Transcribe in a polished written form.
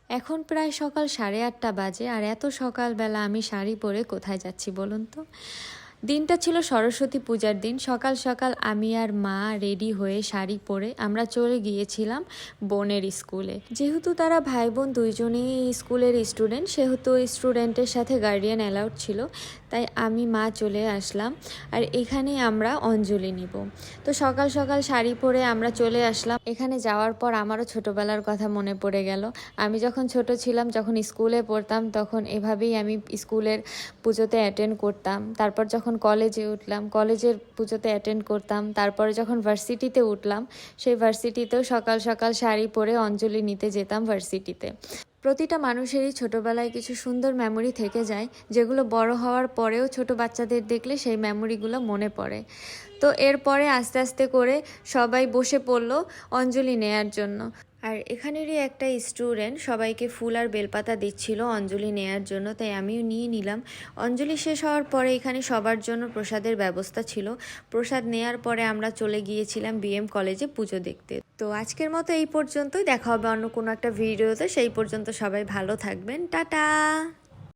এখন প্রায় সকাল 8:30 বাজে, আর এত সকালবেলা আমি শাড়ি পরে কোথায় যাচ্ছি বলুন তো। দিনটা ছিল সরস্বতী পূজার দিন। সকাল সকাল আমি আর মা রেডি হয়ে শাড়ি পরে আমরা চলে গিয়েছিলাম বোনের স্কুলে। যেহেতু তারা ভাই বোন দুইজনেই স্কুলের স্টুডেন্ট, সেহেতু স্টুডেন্টের সাথে গার্ডিয়ান অ্যালাউড ছিল, তাই আমি মা চলে আসলাম। আর এখানে আমরা অঞ্জলি নিব। তো সকাল সকাল শাড়ি পরে আমরা চলে আসলাম। এখানে যাওয়ার পর আমারও ছোটোবেলার কথা মনে পড়ে গেল। আমি যখন ছোট ছিলাম, যখন স্কুলে পড়তাম, তখন এভাবেই আমি স্কুলের পুজোতে অ্যাটেন্ড করতাম। তারপর যখন কলেজে উঠলাম, কলেজের পুজোতে অ্যাটেন্ড করতাম। তারপরে যখন ভার্সিটিতে উঠলাম, সেই ভার্সিটিতেও সকাল সকাল শাড়ি পরে অঞ্জলি নিতে যেতাম ভার্সিটিতে। প্রতিটা মানুষেরই ছোটোবেলায় কিছু সুন্দর মেমোরি থেকে যায়, যেগুলো বড় হওয়ার পরেও ছোট বাচ্চাদের দেখলে সেই মেমোরিগুলো মনে পড়ে। তো এরপরে আস্তে আস্তে করে সবাই বসে পড়লো অঞ্জলি নেয়ার জন্য। আর এখানেরই একটা স্টুডেন্ট সবাইকে ফুল আর বেলপাতা দিচ্ছিল অঞ্জলি নেয়ার জন্য, তাই আমিও নিয়ে নিলাম। অঞ্জলি শেষ হওয়ার পরে এখানে সবার জন্য প্রসাদের ব্যবস্থা ছিল। প্রসাদ নেয়ার পরে আমরা চলে গিয়েছিলাম বিএম কলেজে পুজো দেখতে। তো আজকের মতো এই পর্যন্তই, দেখা হবে অন্য কোনো একটা ভিডিওতে। সেই পর্যন্ত সবাই ভালো থাকবেন, টাটা।